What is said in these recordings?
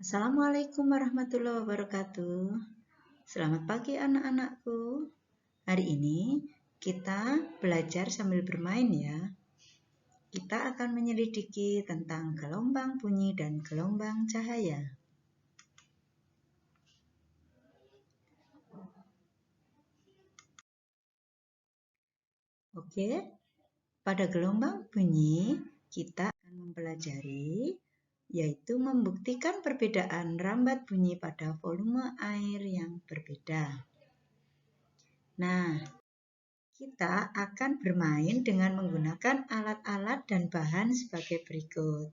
Assalamualaikum warahmatullahi wabarakatuh. Selamat pagi anak-anakku. Hari ini kita belajar sambil bermain ya. Kita akan menyelidiki tentang gelombang bunyi dan gelombang cahaya. Oke, pada gelombang bunyi kita akan mempelajari yaitu membuktikan perbedaan rambat bunyi pada volume air yang berbeda. Nah, kita akan bermain dengan menggunakan alat-alat dan bahan sebagai berikut.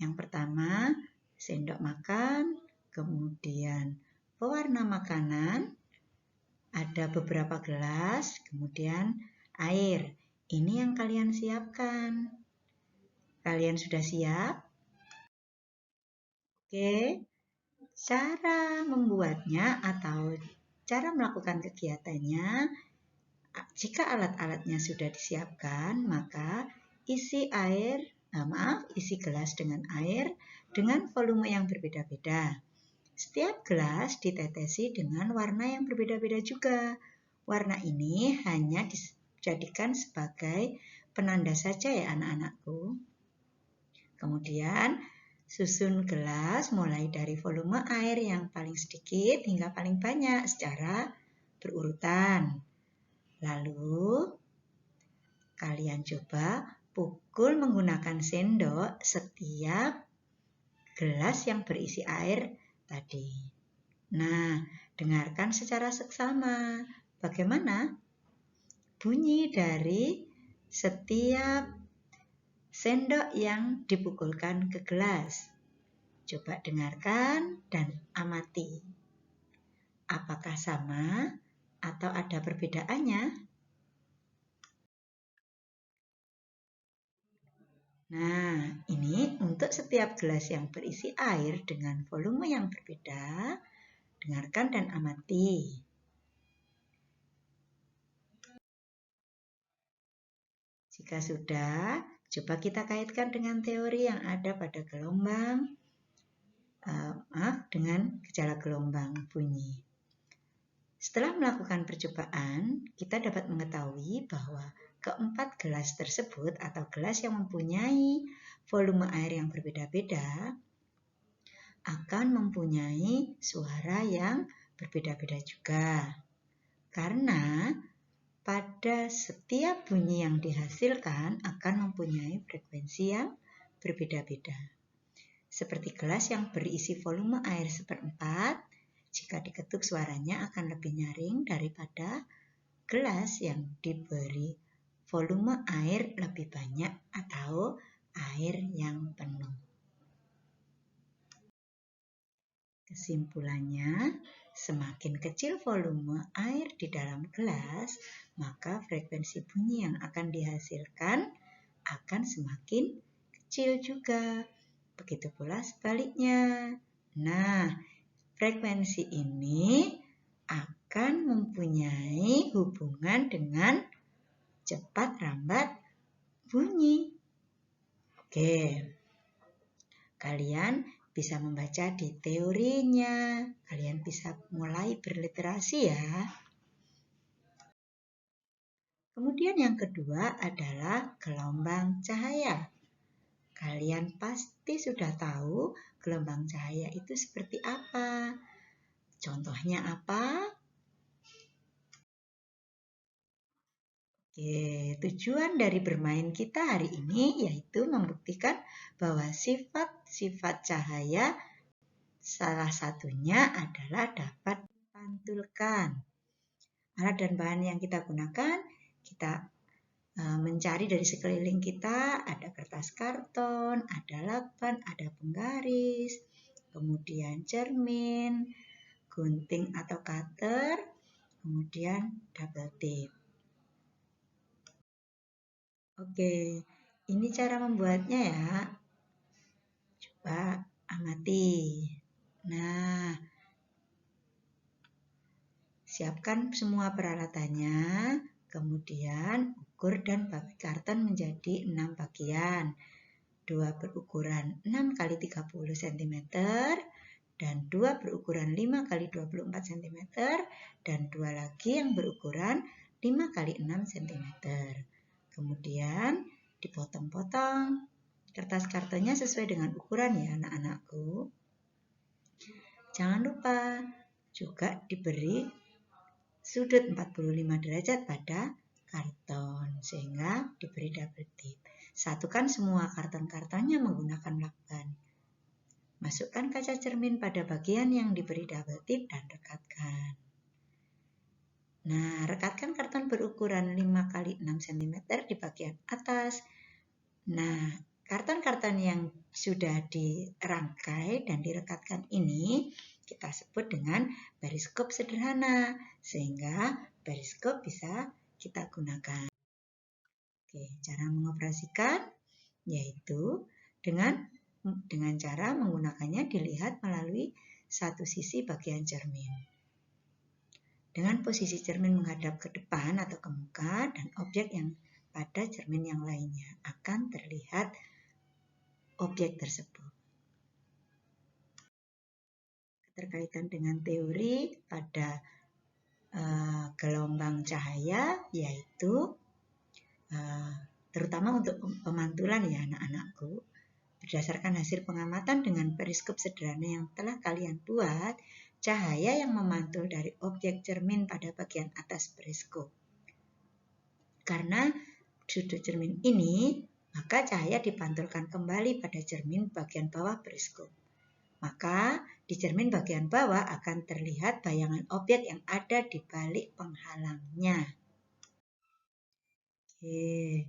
Yang pertama, sendok makan, kemudian pewarna makanan, ada beberapa gelas, kemudian air. Ini yang kalian siapkan. Kalian sudah siap? Oke, cara membuatnya atau cara melakukan kegiatannya, jika alat-alatnya sudah disiapkan, maka isi gelas dengan air dengan volume yang berbeda-beda. Setiap gelas ditetesi dengan warna yang berbeda-beda juga. Warna ini hanya dijadikan sebagai penanda saja ya anak-anakku. Kemudian susun gelas mulai dari volume air yang paling sedikit hingga paling banyak secara berurutan. Lalu, kalian coba pukul menggunakan sendok setiap gelas yang berisi air tadi. Nah, dengarkan secara seksama bagaimana bunyi dari setiap sendok yang dipukulkan ke gelas. Coba dengarkan dan amati. Apakah sama atau ada perbedaannya? Nah, ini untuk setiap gelas yang berisi air dengan volume yang berbeda, dengarkan dan amati. Jika sudah, coba kita kaitkan dengan teori yang ada pada dengan gejala gelombang bunyi. Setelah melakukan percobaan, kita dapat mengetahui bahwa keempat gelas tersebut atau gelas yang mempunyai volume air yang berbeda-beda akan mempunyai suara yang berbeda-beda juga. Karena pada setiap bunyi yang dihasilkan akan mempunyai frekuensi yang berbeda-beda. Seperti gelas yang berisi volume air 1/4, jika diketuk suaranya akan lebih nyaring daripada gelas yang diberi volume air lebih banyak atau air yang penuh. Kesimpulannya, semakin kecil volume air di dalam gelas, maka frekuensi bunyi yang akan dihasilkan akan semakin kecil juga. Begitu pula sebaliknya. Nah, frekuensi ini akan mempunyai hubungan dengan cepat rambat bunyi. Oke, kalian bisa membaca di teorinya. Kalian bisa mulai berliterasi ya. Kemudian yang kedua adalah gelombang cahaya. Kalian pasti sudah tahu gelombang cahaya itu seperti apa. Contohnya apa? Oke, tujuan dari bermain kita hari ini yaitu membuktikan bahwa sifat-sifat cahaya salah satunya adalah dapat dipantulkan. Alat dan bahan yang kita gunakan, kita mencari dari sekeliling kita, ada kertas karton, ada lakban, ada penggaris, kemudian cermin, gunting atau cutter, kemudian double tip. Oke, ini cara membuatnya ya. Coba amati. Nah, siapkan semua peralatannya, kemudian ukur dan bagi karton menjadi 6 bagian. 2 berukuran 6 x 30 cm, dan 2 berukuran 5 x 24 cm, dan 2 lagi yang berukuran 5 x 6 cm. Kemudian dipotong-potong kertas kartonnya sesuai dengan ukuran ya anak-anakku. Jangan lupa juga diberi sudut 45 derajat pada karton sehingga diberi double tip. Satukan semua karton-kartonnya menggunakan lakban. Masukkan kaca cermin pada bagian yang diberi double tip dan rekatkan. Nah, rekatkan karton berukuran 5 x 6 cm di bagian atas. Nah, karton-karton yang sudah dirangkai dan direkatkan ini kita sebut dengan periskop sederhana, sehingga periskop bisa kita gunakan. Oke, cara mengoperasikan yaitu dengan cara menggunakannya dilihat melalui satu sisi bagian cermin. Dengan posisi cermin menghadap ke depan atau ke muka dan objek yang pada cermin yang lainnya akan terlihat objek tersebut. Terkaitan dengan teori pada gelombang cahaya, yaitu terutama untuk pemantulan ya anak-anakku, berdasarkan hasil pengamatan dengan periskop sederhana yang telah kalian buat, cahaya yang memantul dari objek cermin pada bagian atas periskop. Karena sudut cermin ini, maka cahaya dipantulkan kembali pada cermin bagian bawah periskop. Maka di cermin bagian bawah akan terlihat bayangan objek yang ada di balik penghalangnya. Oke,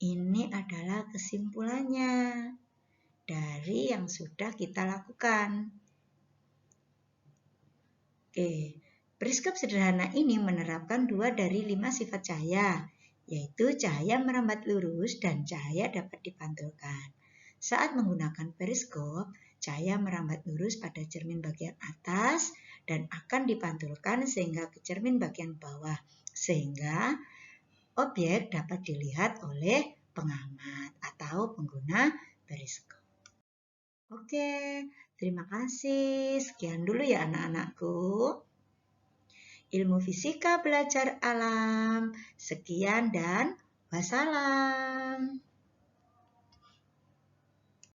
ini adalah kesimpulannya dari yang sudah kita lakukan. Oke, periskop sederhana ini menerapkan 2 dari 5 sifat cahaya, yaitu cahaya merambat lurus dan cahaya dapat dipantulkan. Saat menggunakan periskop, cahaya merambat lurus pada cermin bagian atas dan akan dipantulkan sehingga ke cermin bagian bawah, sehingga objek dapat dilihat oleh pengamat atau pengguna periskop. Oke, terima kasih. Sekian dulu ya anak-anakku. Ilmu fisika belajar alam. Sekian dan wassalam.